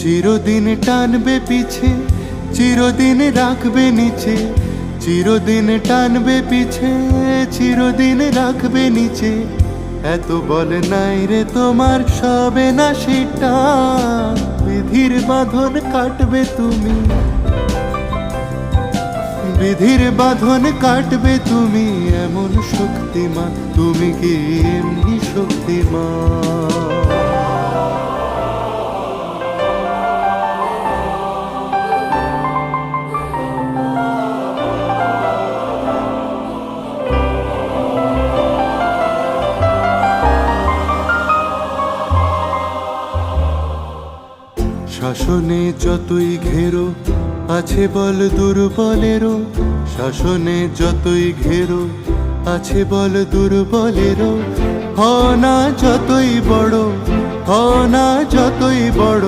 চিরদিন টানবে পিছে, চিরদিন রাখবে নিচে, চিরদিন টানবে পিছে, চিরদিন রাখবে নিচে। এত বল নাই রে তোমার, সবে না সেটা। বিধির বাঁধন কাটবে তুমি, বিধির বাঁধন কাটবে তুমি। এমন শক্তিমান, তুমি কি এমনি শক্তিমান? শাসনে যতই ঘেরো আছে বল দুর্বলেরও, শাসনে যতই ঘেরো আছে বল দুর্বলেরও। হ না যতই বড়, হ না যতই বড়।